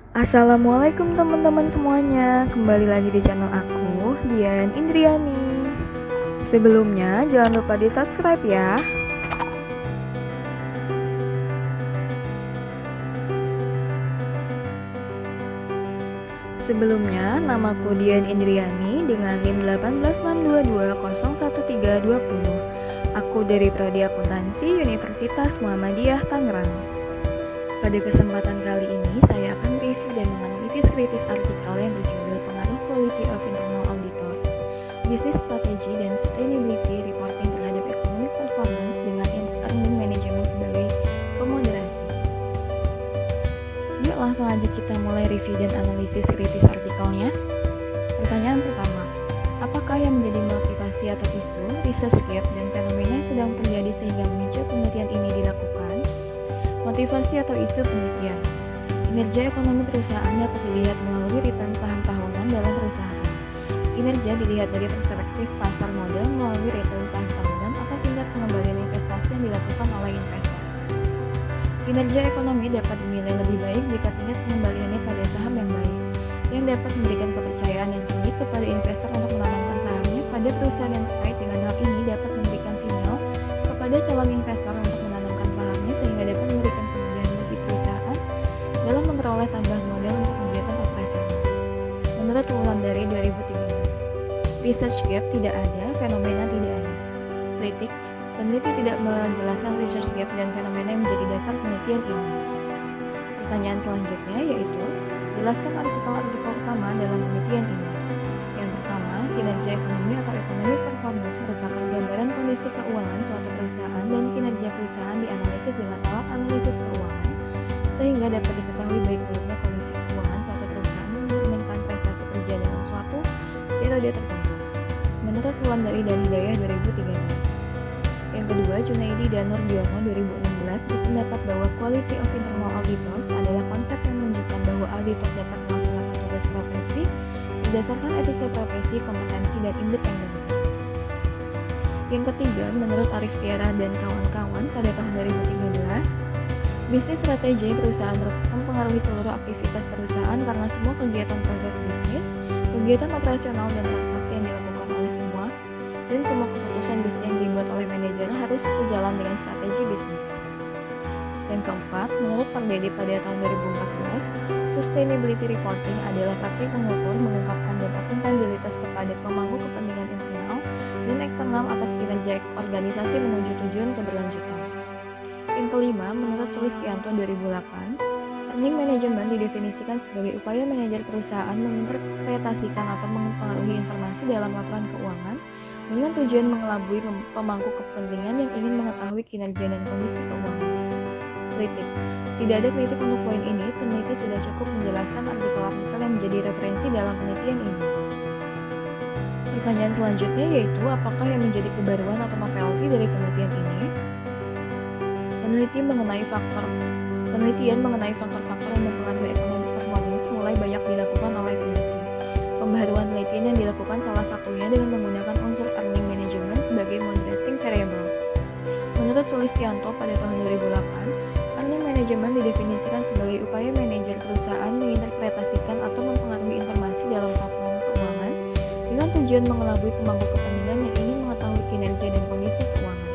Assalamualaikum teman-teman semuanya. Kembali lagi di channel aku, Dian Indriani. Sebelumnya jangan lupa di-subscribe ya. Sebelumnya, namaku Dian Indriani dengan NIM 18622011320. Aku dari Prodi Akuntansi Universitas Muhammadiyah Tangerang. Pada kesempatan kali ini, saya akan review dan menganalisis kritis artikel yang berjudul Pengaruh Quality of Internal Auditors, Business Strategy dan Sustainability Reporting terhadap Economic Performance dengan Earning Management sebagai pemoderasi. Yuk langsung aja kita mulai review dan analisis kritis artikelnya. Pertanyaan pertama, apakah yang menjadi motivasi atau isu, research gap, dan fenomena yang sedang terjadi sehingga memicu penelitian ini dilakukan? Motivasi atau isu penelitian. Kinerja ekonomi perusahaan dapat dilihat melalui return saham tahunan dalam perusahaan. Kinerja dilihat dari perspektif pasar modal melalui return saham tahunan atau tingkat pengembalian investasi yang dilakukan oleh investor. Kinerja ekonomi dapat dinilai lebih baik jika tingkat pengembaliannya pada saham yang baik, yang dapat memberikan kepercayaan yang tinggi kepada investor untuk menanamkan sahamnya pada perusahaan yang terkait dengan hal ini dapat memberikan sinyal kepada calon investor untuk menanamkan sahamnya sehingga dapat memberikan kemudahan bagi perusahaan dalam memperoleh tambahan modal untuk kegiatan operasional. Menurut Wulandari 2013, research gap tidak ada, fenomena tidak ada. Kritik, peneliti tidak menjelaskan research gap dan fenomena yang menjadi dasar penelitian ini. Pertanyaan selanjutnya yaitu, jelaskan artikel-artikel utama dalam penelitian ini. Yang pertama, kinerja ekonomi atau economic performance merupakan gambaran kondisi keuangan suatu perusahaan dan kinerja perusahaan dianalisis dengan alat analisis keuangan sehingga dapat diketahui baik buruknya kondisi keuangan suatu perusahaan mencerminkan prestasi kerja dalam suatu periode tertentu. Menurut Wulandari dan Hidayah 2013. Yang kedua, Junaidi dan Nurdiono 2016 berpendapat bahwa quality of internal auditors adalah konsep yang menunjukkan bahwa auditor dapat melaksanakan tugas profesi berdasarkan etika profesi, kompetensi, dan independensi. Yang ketiga, menurut Arif Tiara dan kawan-kawan pada tahun 2013, bisnis strategi perusahaan mempengaruhi seluruh aktivitas perusahaan karena semua kegiatan proses bisnis, kegiatan operasional dan transaksi yang dilakukan oleh semua, dan semua keputusan bisnis yang dibuat oleh manajer harus sejalan dengan strategi bisnis. Yang keempat, menurut Pardede pada tahun 2014, sustainability reporting adalah praktik mengukur, mengungkapkan, dan akuntabilitas kepada pemangku kepentingan internal dan eksternal atas kinerja organisasi menuju tujuan keberlanjutan. Yang kelima, menurut Sulistianto 2008, earning management didefinisikan sebagai upaya manajer perusahaan menginterpretasikan atau mempengaruhi informasi dalam laporan keuangan dengan tujuan mengelabui pemangku kepentingan yang ingin mengetahui kinerja dan kondisi keuangan. Kritik. Tidak ada kritik untuk poin ini, peneliti sudah cukup menjelaskan artikel-artikel yang menjadi referensi dalam penelitian ini. Pertanyaan selanjutnya yaitu, apakah yang menjadi kebaruan atau novelty dari penelitian ini? Penelitian mengenai faktor-faktor yang mempengaruhi economic performance mulai banyak dilakukan oleh peneliti. Pembaharuan penelitian yang dilakukan salah satunya dengan menggunakan unsur earning management sebagai moderating variable. Menurut Sulistianto pada tahun 2008, earning management didefinisikan sebagai upaya manajer perusahaan menginterpretasikan atau mempengaruhi informasi dalam laporan keuangan dengan tujuan mengelabui pemangku kepentingan yang ingin mengetahui kinerja dan kondisi keuangan.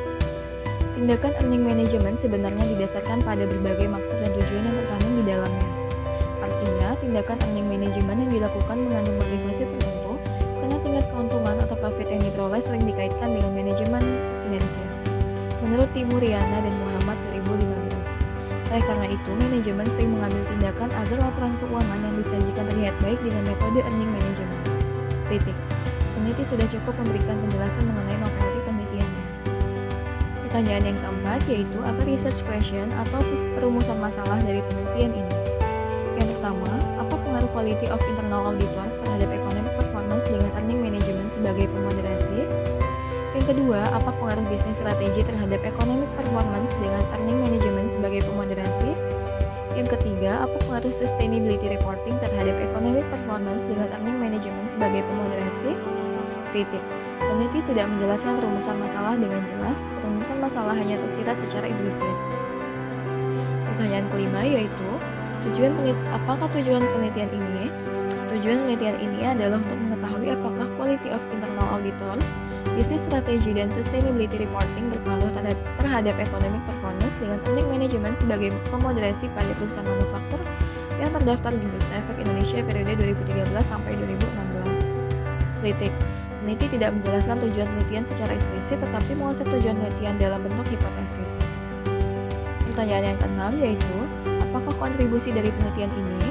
Tindakan earning management sebenarnya didasarkan pada berbagai maksud dan tujuan yang terkandung di dalamnya. Artinya, tindakan earning management yang dilakukan mengandung motivasi tertentu karena tingkat keuntungan atau profit yang diperoleh sering dikaitkan dengan manajemen kinerja. Menurut Timuriana dan Muhammad 2015. Oleh karena itu, manajemen sering mengambil tindakan agar laporan keuangan yang disajikan terlihat baik dengan metode earning management. Kritik. Peneliti sudah cukup memberikan penjelasan mengenai novelty penelitiannya. Pertanyaan yang keempat yaitu, apa research question atau perumusan masalah dari penelitian ini? Yang pertama, apa pengaruh quality of internal auditors terhadap economic performance dengan earning management sebagai pemoderasi? Yang kedua, apa pengaruh bisnis strategi terhadap economic performance dengan earning management sebagai pemoderasi? Yang ketiga, apa pengaruh sustainability reporting terhadap economic performance dengan earning management sebagai pemoderasi? Kritik. Peneliti tidak menjelaskan rumusan masalah dengan jelas, rumusan masalah hanya tersirat secara implisit. Pertanyaan kelima yaitu, Apakah tujuan penelitian ini? Tujuan penelitian ini adalah untuk mengetahui apakah quality of internal auditors, business strategy, dan sustainability reporting berpengaruh terhadap economic performance dengan earning management sebagai pemoderasi pada perusahaan manufaktur yang terdaftar di Bursa Efek Indonesia periode 2013 sampai 2016. Kritik. Peneliti tidak menjelaskan tujuan penelitian secara eksplisit tetapi mengonsep tujuan penelitian dalam bentuk hipotesis. Pertanyaan yang keenam yaitu, apakah kontribusi dari penelitian ini?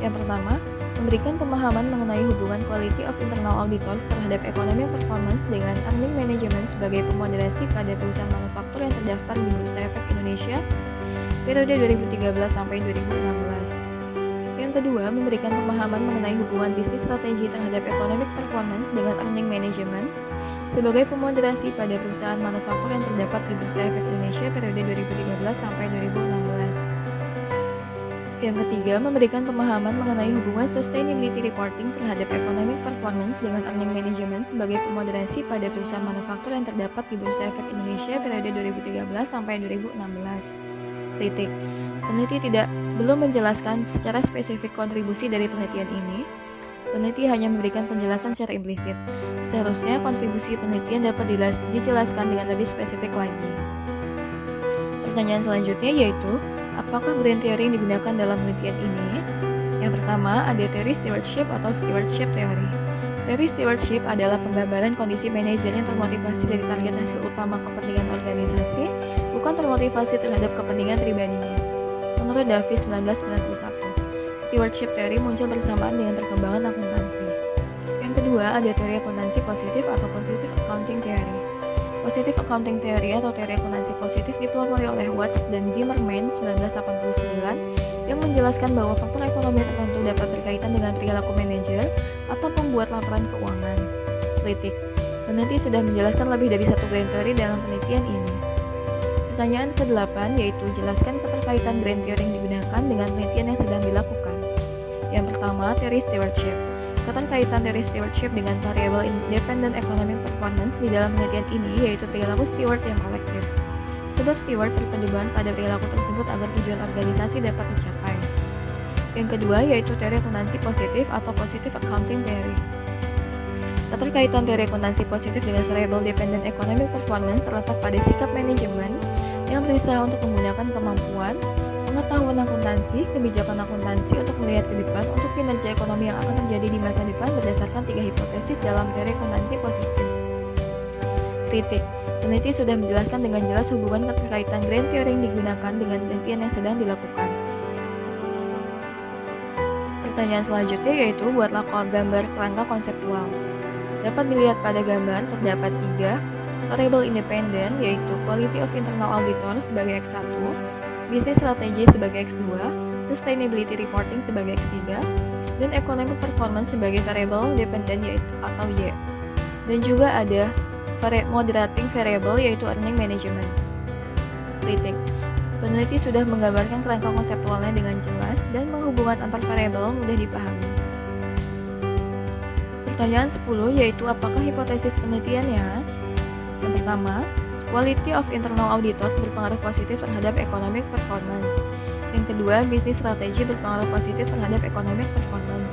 Yang pertama, memberikan pemahaman mengenai hubungan quality of internal auditors terhadap economic performance dengan earning management sebagai pemoderasi pada perusahaan manufaktur yang terdaftar di Bursa Efek Indonesia periode 2013 sampai 2016. Yang kedua, memberikan pemahaman mengenai hubungan bisnis strategi terhadap economic performance dengan earning management sebagai pemoderasi pada perusahaan manufaktur yang terdapat di Bursa Efek Indonesia periode 2013 sampai 2016. Yang ketiga, memberikan pemahaman mengenai hubungan sustainability reporting terhadap economic performance dengan earning management sebagai pemoderasi pada perusahaan manufaktur yang terdapat di Bursa Efek Indonesia periode 2013 sampai 2016. Kritik. Peneliti belum menjelaskan secara spesifik kontribusi dari penelitian ini. Peneliti hanya memberikan penjelasan secara implisit. Seharusnya kontribusi penelitian dapat dijelaskan dengan lebih spesifik lagi. Pertanyaan selanjutnya yaitu, apakah grand theory yang digunakan dalam penelitian ini? Yang pertama, ada teori stewardship atau stewardship theory. Teori stewardship adalah penggambaran kondisi manajer yang termotivasi dari target hasil utama kepentingan organisasi, bukan termotivasi terhadap kepentingan pribadinya. Menurut Davis 1991, stewardship theory muncul bersamaan dengan perkembangan akuntansi. Yang kedua, ada teori akuntansi positif atau positive accounting theory. Positive accounting theory atau teori akuntansi positif dipelopori oleh Watts dan Zimmerman 1989 yang menjelaskan bahwa faktor ekonomi tertentu dapat berkaitan dengan perilaku manajer atau pembuat laporan keuangan. Kritik. Peneliti sudah menjelaskan lebih dari satu grand theory dalam penelitian ini. Pertanyaan ke-8 yaitu jelaskan keterkaitan grand theory yang digunakan dengan penelitian yang sedang dilakukan. Yang pertama, teori stewardship. Keterkaitan teori stewardship dengan variable independent economic performance di dalam penelitian ini yaitu perilaku steward yang kolektif. Sebab steward berpedoman pada perilaku tersebut agar tujuan organisasi dapat dicapai. Yang kedua yaitu teori akuntansi positif atau positive accounting theory. Keterkaitan teori akuntansi positif dengan variable dependent economic performance terletak pada sikap manajemen yang berusaha untuk menggunakan kemampuan, pengetahuan akuntansi, kebijakan akuntansi untuk melihat ke depan untuk kinerja ekonomi yang akan terjadi di masa depan berdasarkan 3 hipotesis dalam teori akuntansi positif. Kritik. Peneliti sudah menjelaskan dengan jelas hubungan keterkaitan grand theory yang digunakan dengan penelitian yang sedang dilakukan. Pertanyaan selanjutnya yaitu buatlah gambar kerangka konseptual. Dapat dilihat pada gambar terdapat 3 variable independen yaitu quality of internal auditor sebagai X1, business strategy sebagai X2, sustainability reporting sebagai X3, dan economic performance sebagai variable dependent yaitu atau Y. Dan juga ada moderating variable yaitu earning management. Kritik. Peneliti sudah menggambarkan kerangka konseptualnya dengan jelas dan menghubungkan antar variabel mudah dipahami. Pertanyaan 10 yaitu apakah hipotesis penelitiannya? Yang pertama, quality of internal auditors berpengaruh positif terhadap economic performance. Yang kedua, business strategy berpengaruh positif terhadap economic performance.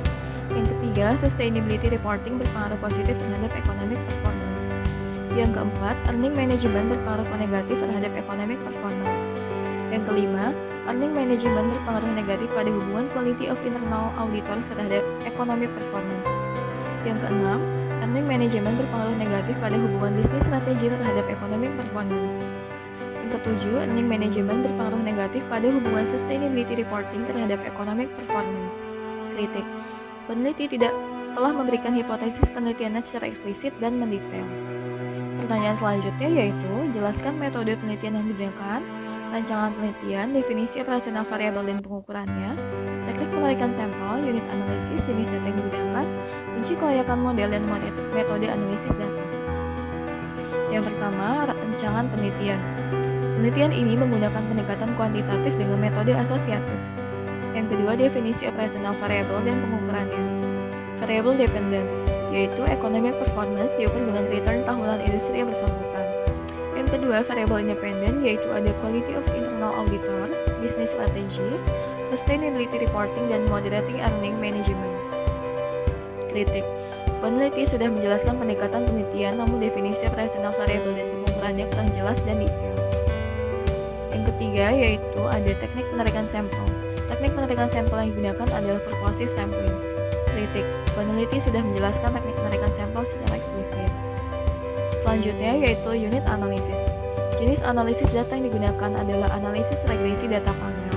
Yang ketiga, sustainability reporting berpengaruh positif terhadap economic performance. Yang keempat, earning management berpengaruh negatif terhadap economic performance. Yang kelima, earning management berpengaruh negatif pada hubungan quality of internal auditors terhadap economic performance. Yang keenam, earning management berpengaruh negatif pada hubungan bisnis strategi terhadap economic performance. Yang ketujuh, earning management berpengaruh negatif pada hubungan sustainability reporting terhadap economic performance. Kritik. Peneliti telah memberikan hipotesis penelitiannya secara eksplisit dan mendetail. Pertanyaan selanjutnya yaitu, jelaskan metode penelitian yang digunakan, rancangan penelitian, definisi operasional variabel dan pengukurannya, teknik penarikan sampel, unit analisis, jenis data yang digunakan, uji kelayakan model dan metode analisis data. Yang pertama, rancangan penelitian. Penelitian ini menggunakan pendekatan kuantitatif dengan metode asosiatif. Yang kedua, definisi operasional variabel dan pengukurannya. Variable dependent, yaitu economic performance diukur dengan return tahunan industri yang bersangkutan. Yang kedua, variable independent, yaitu ada quality of internal auditors, business strategy, sustainability reporting, dan moderating earning management. Kritik. Peneliti sudah menjelaskan pendekatan penelitian, namun definisi operasional variabel dan pengumpulannya kurang jelas dan detail. Yang ketiga yaitu ada teknik penarikan sampel. Teknik penarikan sampel yang digunakan adalah purposive sampling. Kritik. Peneliti sudah menjelaskan teknik penarikan sampel secara eksplisit. Selanjutnya yaitu unit analisis. Jenis analisis data yang digunakan adalah analisis regresi data panel.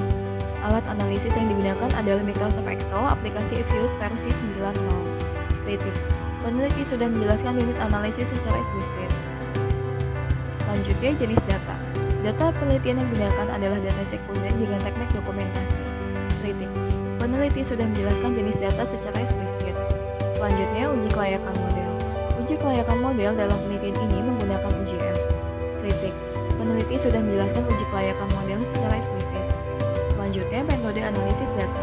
Alat analisis yang digunakan adalah Microsoft Excel aplikasi Views versi 9.0. Kritik. Peneliti sudah menjelaskan unit analisis secara eksplisit. Selanjutnya jenis data. Data penelitian yang digunakan adalah data sekunder dengan teknik dokumentasi. Kritik. Peneliti sudah menjelaskan jenis data secara eksplisit. Selanjutnya uji kelayakan model. Uji kelayakan model dalam penelitian ini menggunakan UJF. Kritik. Peneliti sudah menjelaskan uji kelayakan model secara eksplisit. Selanjutnya metode analisis data.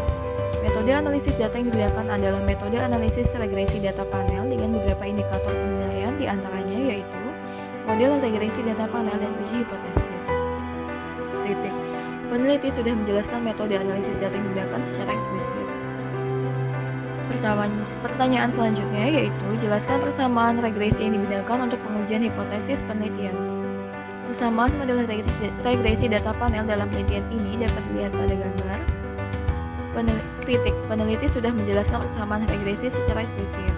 Metode analisis data yang digunakan adalah metode analisis regresi data panel dengan beberapa indikator penilaian, diantaranya yaitu model regresi data panel dan uji hipotesis. Kritik. Peneliti sudah menjelaskan metode analisis data yang digunakan secara eksplisit. Pertanyaan selanjutnya yaitu jelaskan persamaan regresi yang digunakan untuk pengujian hipotesis penelitian. Persamaan model regresi data panel dalam penelitian ini dapat dilihat pada gambar. Kritik. Peneliti sudah menjelaskan persamaan regresi secara eksplisit.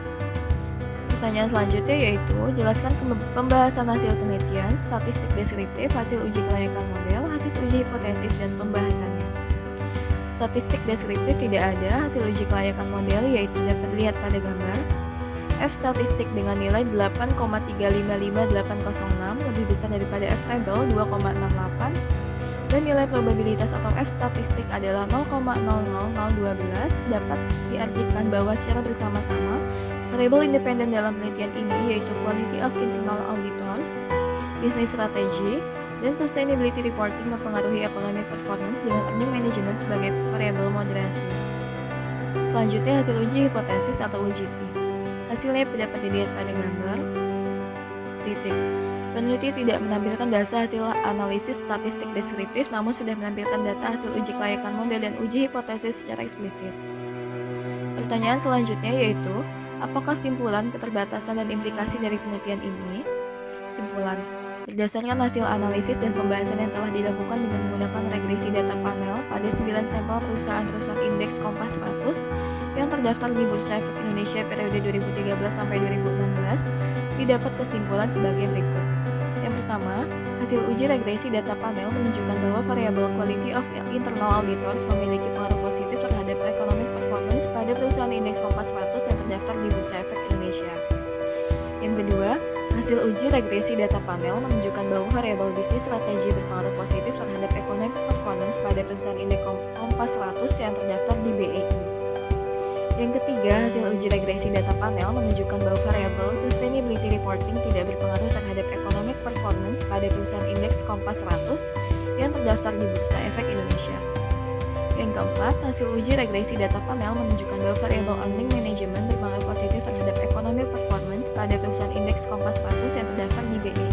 Pertanyaan selanjutnya yaitu jelaskan pembahasan hasil penelitian, statistik deskriptif, hasil uji kelayakan model, hasil uji hipotesis, dan pembahasannya. Statistik deskriptif tidak ada, hasil uji kelayakan model yaitu dapat dilihat pada gambar. F statistik dengan nilai 8,355806 lebih besar daripada F label 2,68, dan nilai probabilitas atau F statistik adalah 0,00012. Dapat diartikan bahwa secara bersama-sama variabel independen dalam penelitian ini yaitu quality of internal auditors, business strategy, dan sustainability reporting mempengaruhi economic performance dengan earning management sebagai variabel moderasi. Selanjutnya hasil uji hipotesis atau UJT. Hasilnya dapat dilihat pada gambar. Kritik. Peneliti tidak menampilkan data hasil analisis statistik deskriptif, namun sudah menampilkan data hasil uji kelayakan model dan uji hipotesis secara eksplisit. Pertanyaan selanjutnya yaitu, apakah simpulan, keterbatasan, dan implikasi dari penelitian ini? Simpulan. Berdasarkan hasil analisis dan pembahasan yang telah dilakukan dengan menggunakan regresi data panel pada 9 sampel perusahaan-perusahaan indeks Kompas 100 yang terdaftar di Bursa Efek Indonesia periode 2013 sampai 2016, didapat kesimpulan sebagai berikut. Yang pertama, hasil uji regresi data panel menunjukkan bahwa variabel quality of internal auditors memiliki pengaruh positif terhadap economic performance pada perusahaan indeks Kompas 100 yang terdaftar di Bursa Efek Indonesia. Yang kedua, hasil uji regresi data panel menunjukkan bahwa variabel bisnis strategi berpengaruh positif terhadap economic performance pada perusahaan indeks Kompas 100 yang terdaftar di BEI. Yang ketiga, hasil uji regresi data panel menunjukkan bahwa variabel sustainability reporting tidak berpengaruh terhadap economic performance pada perusahaan indeks Kompas 100 yang terdaftar di Bursa Efek Indonesia. Yang keempat, hasil uji regresi data panel menunjukkan bahwa variabel earning management berpengaruh positif terhadap economic performance pada perusahaan indeks Kompas 100 yang terdaftar di BEI.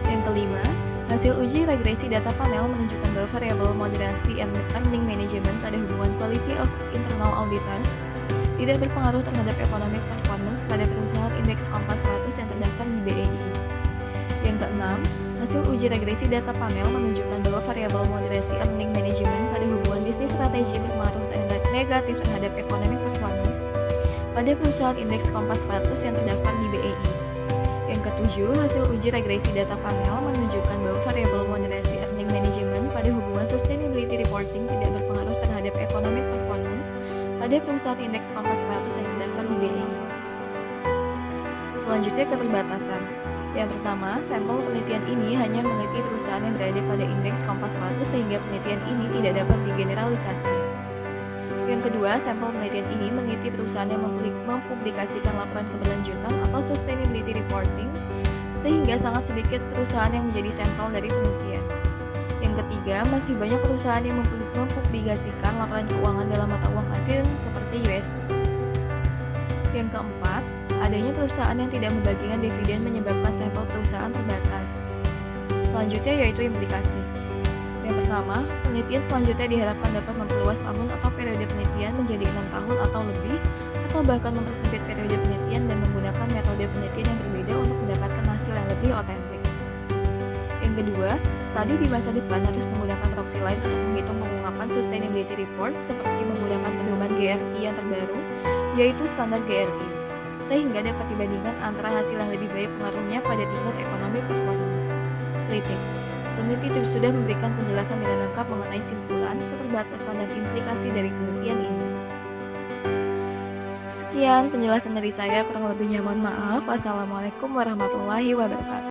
Yang kelima, hasil uji regresi data panel menunjukkan bahwa variabel moderasi earning management pada hubungan quality of internal auditors tidak berpengaruh terhadap economic performance pada perusahaan indeks Kompas 100 yang terdaftar di BEI. Yang keenam, hasil uji regresi data panel menunjukkan bahwa variabel moderasi earning management pada hubungan bisnis strategi berpengaruh negatif terhadap economic performance pada perusahaan indeks Kompas 100 yang terdaftar di BEI. Yang ketujuh, hasil uji regresi data panel menunjukkan bahwa variabel moderasi earning management pada hubungan sustainability reporting tidak berpengaruh terhadap economic performance pada perusahaan indeks Kompas 100 yang terdaftar di BEI. Selanjutnya, keterbatasan. Yang pertama, sampel penelitian ini hanya meneliti perusahaan yang berada pada indeks Kompas 100 sehingga penelitian ini tidak dapat digeneralisasi. Yang kedua, sampel penelitian ini meneliti perusahaan yang mempublikasikan laporan keberlanjutan atau sustainability reporting, sehingga sangat sedikit perusahaan yang menjadi sampel dari penelitian. Yang ketiga, masih banyak perusahaan yang mempublikasikan laporan keuangan dalam mata uang asing seperti USD. Yang keempat, adanya perusahaan yang tidak membagikan dividen menyebabkan sampel perusahaan terbatas. Selanjutnya yaitu implikasi. Yang pertama, penelitian selanjutnya diharapkan dapat memperluas tahun atau periode penelitian menjadi 6 tahun atau lebih, atau bahkan mempersempit periode penelitian dan menggunakan metode penelitian yang berbeda untuk mendapatkan hasil yang lebih otentik. Yang kedua, studi di masa depan harus menggunakan proxy lain untuk menghitung pengungkapan sustainability report seperti menggunakan pedoman GRI yang terbaru, yaitu standar GRI, sehingga dapat dibandingkan antara hasil yang lebih baik pengaruhnya pada tingkat ekonomi performance. Kritik. Peneliti sudah memberikan penjelasan dengan lengkap mengenai simpulan, keterbatasan, dan implikasi dari penelitian ini. Sekian penjelasan dari saya, kurang lebihnya mohon maaf. Wassalamualaikum warahmatullahi wabarakatuh.